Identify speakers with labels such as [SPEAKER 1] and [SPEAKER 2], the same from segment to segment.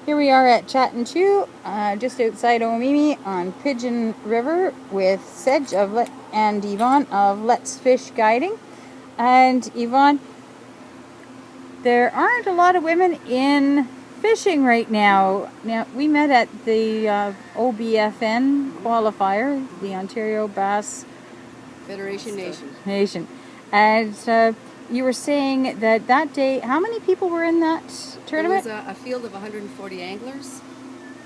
[SPEAKER 1] Here we are at Chat and Chew, just outside Omemee on Pigeon River with Sedge and Yvonne of LetsFish Guiding. And Yvonne, there aren't a lot of women in fishing right now. Now, we met at the OBFN qualifier, the Ontario Bass
[SPEAKER 2] Federation
[SPEAKER 1] Nation. And you were saying that day, how many people were in that tournament?
[SPEAKER 2] There was a field of 140 anglers,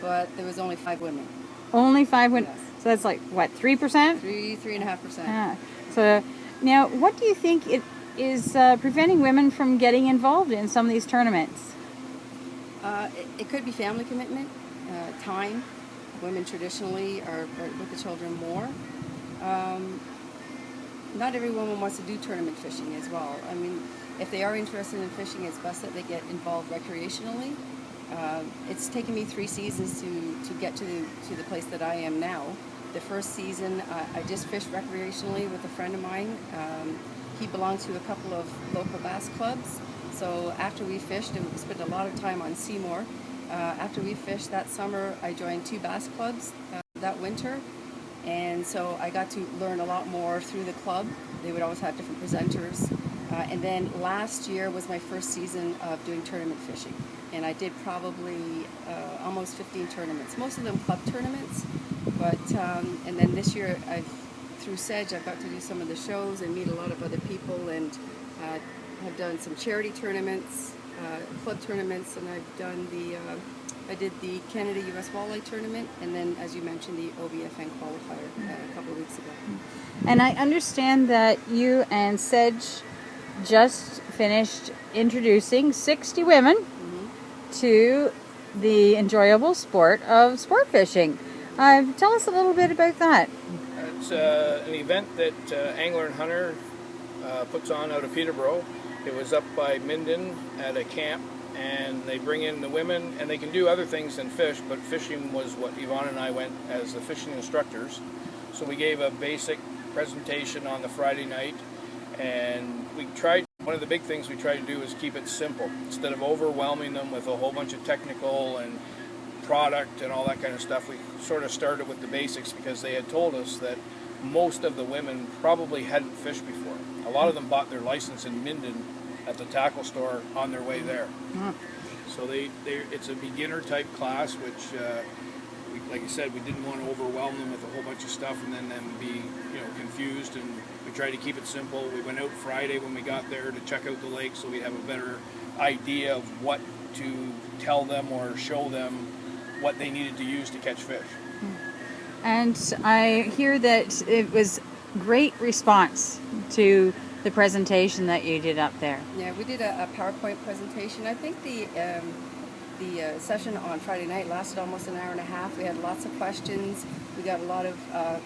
[SPEAKER 2] but there was only 5 women.
[SPEAKER 1] Only 5 women?
[SPEAKER 2] Yes.
[SPEAKER 1] So that's like, what, 3%?
[SPEAKER 2] 3.5%.
[SPEAKER 1] So now, what do you think it is preventing women from getting involved in some of these tournaments?
[SPEAKER 2] It could be family commitment, time. Women traditionally are with the children more. Not every woman wants to do tournament fishing as well. I mean, if they are interested in fishing, it's best that they get involved recreationally. It's taken me 3 seasons to get to the place that I am now. The first season, I just fished recreationally with a friend of mine. He belonged to a couple of local bass clubs. So after we fished, and we spent a lot of time on Seymour, after we fished that summer, I joined 2 bass clubs that winter. And so I got to learn a lot more through the club. They would always have different presenters. And then last year was my first season of doing tournament fishing. And I did probably almost 15 tournaments, most of them club tournaments. But and then this year, through Sedge, I've got to do some of the shows and meet a lot of other people, and have done some charity tournaments, club tournaments, and I've done I did the Canada-US Walleye Tournament, and then, as you mentioned, the OBFN qualifier a couple of weeks ago.
[SPEAKER 1] And I understand that you and Sedge just finished introducing 60 women to the enjoyable sport of sport fishing. Tell us a little bit about that.
[SPEAKER 3] It's an event that Angler and Hunter puts on out of Peterborough. It was up by Minden at a camp, and they bring in the women, and they can do other things than fish, but fishing was what Yvonne and I went as the fishing instructors. So we gave a basic presentation on the Friday night, and one of the big things we tried to do is keep it simple. Instead of overwhelming them with a whole bunch of technical and product and all that kind of stuff, we sort of started with the basics, because they had told us that most of the women probably hadn't fished before. A lot of them bought their license in Minden at the tackle store on their way there. So it's a beginner type class, which, like you said, we didn't want to overwhelm them with a whole bunch of stuff and then them be confused, and we tried to keep it simple. We went out Friday when we got there to check out the lake, so we'd have a better idea of what to tell them or show them what they needed to use to catch fish.
[SPEAKER 1] And I hear that it was great response to the presentation that you did up there.
[SPEAKER 2] Yeah, we did a PowerPoint presentation. I think the session on Friday night lasted almost an hour and a half. We had lots of questions. We got a lot of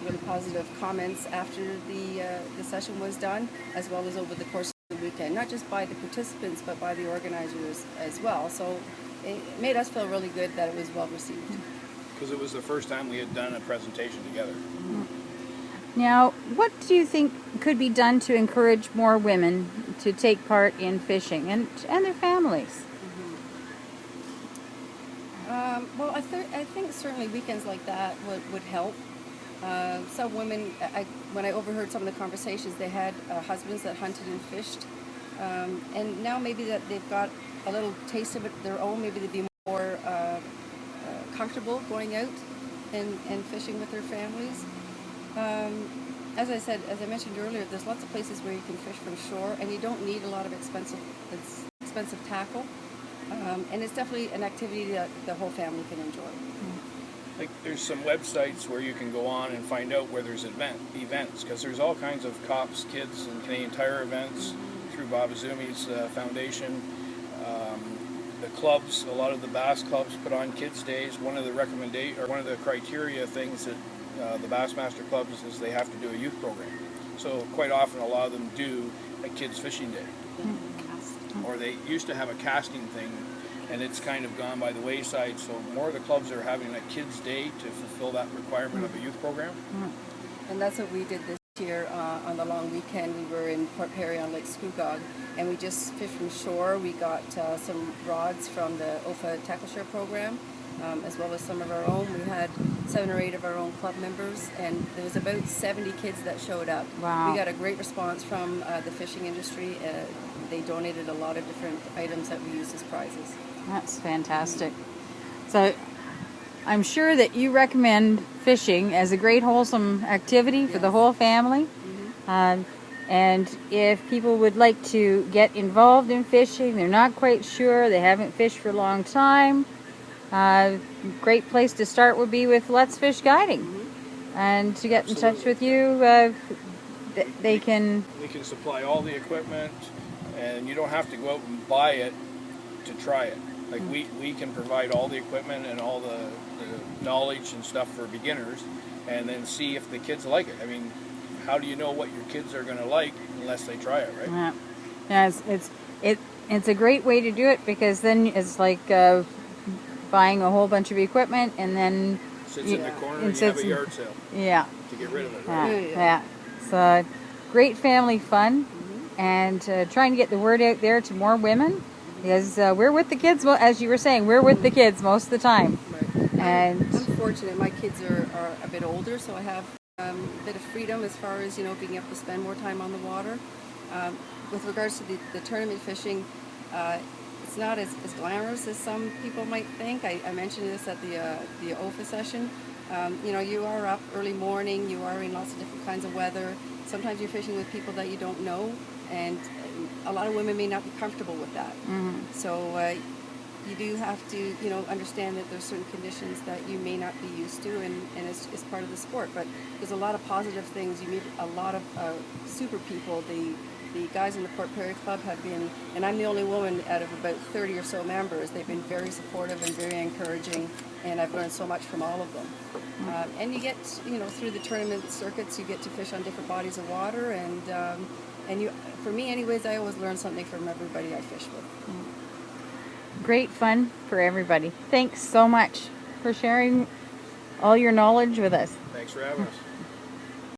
[SPEAKER 2] really positive comments after the session was done, as well as over the course of the weekend, not just by the participants, but by the organizers as well. So it made us feel really good that it was well received.
[SPEAKER 3] Because it was the first time we had done a presentation together.
[SPEAKER 1] Now, what do you think could be done to encourage more women to take part in fishing and their families?
[SPEAKER 2] Well, I think certainly weekends like that would help. Some women, when I overheard some of the conversations, they had husbands that hunted and fished, and now maybe that they've got a little taste of it their own, maybe they'd be more comfortable going out and fishing with their families. As I mentioned earlier, there's lots of places where you can fish from shore, and you don't need a lot of expensive tackle. And it's definitely an activity that the whole family can enjoy.
[SPEAKER 3] Like, there's some websites where you can go on and find out where there's events, because there's all kinds of Cops, Kids, and Canadian Tire events through Bob Azumi's foundation. The clubs, a lot of the bass clubs put on kids' days. One of the criteria things that the Bassmaster clubs is they have to do a youth program. So quite often a lot of them do a kids' fishing day. Or they used to have a casting thing, and it's kind of gone by the wayside, so more of the clubs are having a kids' day to fulfill that requirement of a youth program.
[SPEAKER 2] And that's what we did this Here on the long weekend, we were in Port Perry on Lake Scugog, and we just fished from shore. We got some rods from the OFAH Tackle Share program, as well as some of our own. We had 7 or 8 of our own club members, and there was about 70 kids that showed up.
[SPEAKER 1] Wow.
[SPEAKER 2] We got a great response from the fishing industry. They donated a lot of different items that we used as prizes.
[SPEAKER 1] That's fantastic. So I'm sure that you recommend fishing as a great wholesome activity for the whole family. And if people would like to get involved in fishing, they're not quite sure, they haven't fished for a long time, great place to start would be with Let's Fish Guiding. And to get in touch with you, they can...
[SPEAKER 3] We can supply all the equipment, and you don't have to go out and buy it to try it. Like we can provide all the equipment and all the knowledge and stuff for beginners, and then see if the kids like it. I mean, how do you know what your kids are going to like unless they try it, right?
[SPEAKER 1] Yeah, it's a great way to do it, because then it's like buying a whole bunch of equipment and then
[SPEAKER 3] Sits in the corner and you have a yard sale.
[SPEAKER 1] Yeah.
[SPEAKER 3] To get rid of it, right?
[SPEAKER 1] Yeah. So great family fun, and trying to get the word out there to more women, because we're with the kids. Well, as you were saying, we're with the kids most of the time.
[SPEAKER 2] Right.
[SPEAKER 1] And
[SPEAKER 2] I'm fortunate. My kids are a bit older, so I have a bit of freedom as far as, being able to spend more time on the water. With regards to the tournament fishing, it's not as glamorous as some people might think. I mentioned this at the OFAH session. You are up early morning, you are in lots of different kinds of weather. Sometimes you're fishing with people that you don't know, and a lot of women may not be comfortable with that. So you do have to, understand that there's certain conditions that you may not be used to, and it's part of the sport. But there's a lot of positive things. You meet a lot of super people. The guys in the Port Perry Club have been, and I'm the only woman out of about 30 or so members, they've been very supportive and very encouraging, and I've learned so much from all of them. And you get, through the tournament circuits, you get to fish on different bodies of water, and you, for me anyways, I always learn something from everybody I fish with.
[SPEAKER 1] great fun for everybody. Thanks so much for sharing all your knowledge with us.
[SPEAKER 3] Thanks for having us.